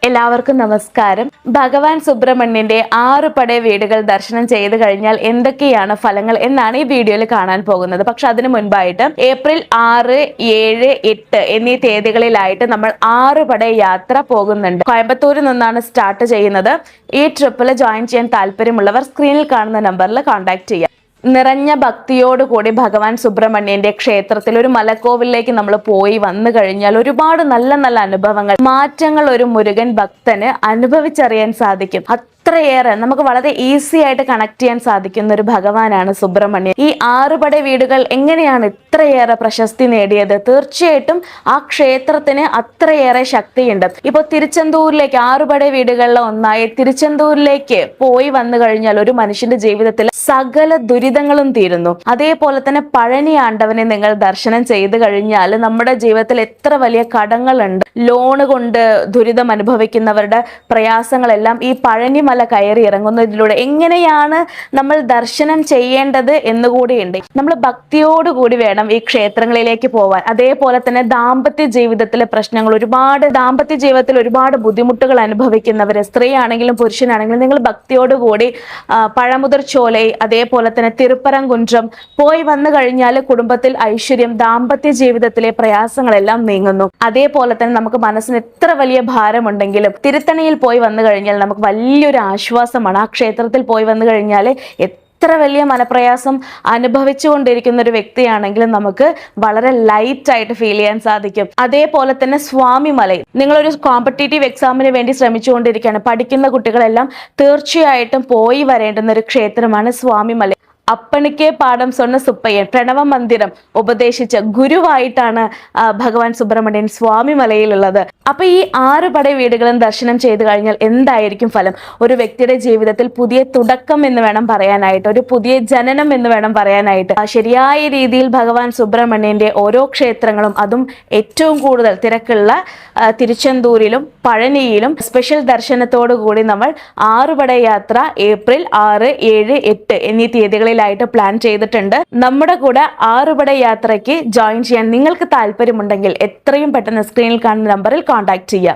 എല്ലാവർക്കും നമസ്കാരം. ഭഗവാൻ സുബ്രഹ്മണ്യന്റെ 6 പട വീടുകൾ ദർശനം ചെയ്ത് കഴിഞ്ഞാൽ എന്തൊക്കെയാണ് ഫലങ്ങൾ എന്നാണ് ഈ വീഡിയോയിൽ കാണാൻ പോകുന്നത്. പക്ഷെ അതിനു മുൻപായിട്ട് ഏപ്രിൽ 6, 7, 8 എന്നീ തീയതികളിലായിട്ട് നമ്മൾ 6 പട യാത്ര പോകുന്നുണ്ട്. കോയമ്പത്തൂരിൽ നിന്നാണ് സ്റ്റാർട്ട് ചെയ്യുന്നത്. ഈ ട്രിപ്പിൽ ജോയിൻ ചെയ്യാൻ താല്പര്യമുള്ളവർ സ്ക്രീനിൽ കാണുന്ന നമ്പറിൽ കോൺടാക്ട് ചെയ്യാം. നിറഞ്ഞ ഭക്തിയോടുകൂടി ഭഗവാൻ സുബ്രഹ്മണ്യന്റെ ക്ഷേത്രത്തിൽ ഒരു മലക്കോവിലേക്ക് നമ്മൾ പോയി വന്നു കഴിഞ്ഞാൽ ഒരുപാട് നല്ല നല്ല അനുഭവങ്ങൾ, മാറ്റങ്ങൾ ഒരു മുരുകൻ ഭക്തന് അനുഭവിച്ചറിയാൻ സാധിക്കും. അത്രയേറെ നമുക്ക് വളരെ ഈസി ആയിട്ട് കണക്ട് ചെയ്യാൻ സാധിക്കുന്ന ഒരു ഭഗവാനാണ് സുബ്രഹ്മണ്യൻ. ഈ 6 പട വീടുകൾ എങ്ങനെയാണ് ഇത്രയേറെ പ്രശസ്തി നേടിയത്? തീർച്ചയായിട്ടും ആ ക്ഷേത്രത്തിന് അത്രയേറെ ശക്തിയുണ്ട്. ഇപ്പൊ തിരുച്ചെന്തൂരിലേക്ക് 6 പട വീടുകളിലെ ഒന്നായി തിരുച്ചെന്തൂരിലേക്ക് പോയി വന്നു കഴിഞ്ഞാൽ ഒരു മനുഷ്യന്റെ ജീവിതത്തിൽ സകല ദുരിതങ്ങളും തീരുന്നു. അതേപോലെ തന്നെ പഴനി ആണ്ടവനെ നിങ്ങൾ ദർശനം ചെയ്തു കഴിഞ്ഞാൽ നമ്മുടെ ജീവിതത്തിൽ എത്ര വലിയ കടങ്ങളുണ്ട്, ലോണ് കൊണ്ട് ദുരിതം അനുഭവിക്കുന്നവരുടെ പ്രയാസങ്ങളെല്ലാം ഈ പഴനി മല കയറി ഇറങ്ങുന്നതിലൂടെ എങ്ങനെയാണ് നമ്മൾ ദർശനം ചെയ്യേണ്ടത് എന്നുകൂടിയുണ്ട്. നമ്മൾ ഭക്തിയോടുകൂടി വേണം ഈ ക്ഷേത്രങ്ങളിലേക്ക് പോവാൻ. അതേപോലെ തന്നെ ദാമ്പത്യ ജീവിതത്തിലെ പ്രശ്നങ്ങൾ, ദാമ്പത്യ ജീവിതത്തിൽ ഒരുപാട് ബുദ്ധിമുട്ടുകൾ അനുഭവിക്കുന്നവര്, സ്ത്രീ ആണെങ്കിലും പുരുഷനാണെങ്കിലും നിങ്ങൾ ഭക്തിയോടുകൂടി പഴമുതിർ ചോലൈ, അതേപോലെ തന്നെ തിരുപ്പരംകുന്றம் പോയി വന്നു കഴിഞ്ഞാൽ കുടുംബത്തിൽ ഐശ്വര്യം, ദാമ്പത്യ ജീവിതത്തിലെ പ്രയാസങ്ങളെല്ലാം നീങ്ങുന്നു. അതേപോലെ തന്നെ നമുക്ക് മനസ്സിന് എത്ര വലിയ ഭാരമുണ്ടെങ്കിലും തിരുത്തണിയിൽ പോയി വന്നു കഴിഞ്ഞാൽ നമുക്ക് വലിയൊരു ആശ്വാസമാണ്. ആ ക്ഷേത്രത്തിൽ പോയി വന്നു കഴിഞ്ഞാൽ എത്ര വലിയ മനപ്രയാസം അനുഭവിച്ചുകൊണ്ടിരിക്കുന്ന ഒരു വ്യക്തിയാണെങ്കിലും നമുക്ക് വളരെ ലൈറ്റ് ആയിട്ട് ഫീൽ ചെയ്യാൻ സാധിക്കും. അതേപോലെ തന്നെ സ്വാമിമലൈ, നിങ്ങളൊരു കോമ്പറ്റേറ്റീവ് എക്സാമിന് വേണ്ടി ശ്രമിച്ചുകൊണ്ടിരിക്കുകയാണ്, പഠിക്കുന്ന കുട്ടികളെല്ലാം തീർച്ചയായിട്ടും പോയി വരേണ്ടുന്ന ഒരു ക്ഷേത്രമാണ് സ്വാമിമലൈ. അപ്പണിക്കേ പാഠം சொன்ன സുപ്പയ്യൻ, പ്രണവ മന്ദിരം ഉപദേശിച്ച ഗുരുവായിട്ടാണ് ഭഗവാൻ സുബ്രഹ്മണ്യൻ സ്വാമിമലയിലുള്ളത്. അപ്പൊ ഈ 6 പട വീടുകളും ദർശനം ചെയ്തു കഴിഞ്ഞാൽ എന്തായിരിക്കും ഫലം? ഒരു വ്യക്തിയുടെ ജീവിതത്തിൽ പുതിയ തുടക്കം എന്ന് വേണം പറയാനായിട്ട്, ഒരു പുതിയ ജനനം എന്ന് വേണം പറയാനായിട്ട്. ശരിയായ രീതിയിൽ ഭഗവാൻ സുബ്രഹ്മണ്യന്റെ ഓരോ ക്ഷേത്രങ്ങളും, അതും ഏറ്റവും കൂടുതൽ തിരക്കുള്ള തിരുച്ചെന്തൂരിലും പഴനിയിലും സ്പെഷ്യൽ ദർശനത്തോടു കൂടി നമ്മൾ 6 പട യാത്ര ഏപ്രിൽ 6, 7, 8 എന്നീ തീയതികളിൽ പ്ലാൻ ചെയ്തിട്ടുണ്ട്. നമ്മുടെ കൂടെ 6 പട യാത്രയ്ക്ക് ജോയിൻ ചെയ്യാൻ നിങ്ങൾക്ക് താല്പര്യമുണ്ടെങ്കിൽ എത്രയും പെട്ടെന്ന് സ്ക്രീനിൽ കാണുന്ന നമ്പറിൽ കോൺടാക്ട് ചെയ്യാം.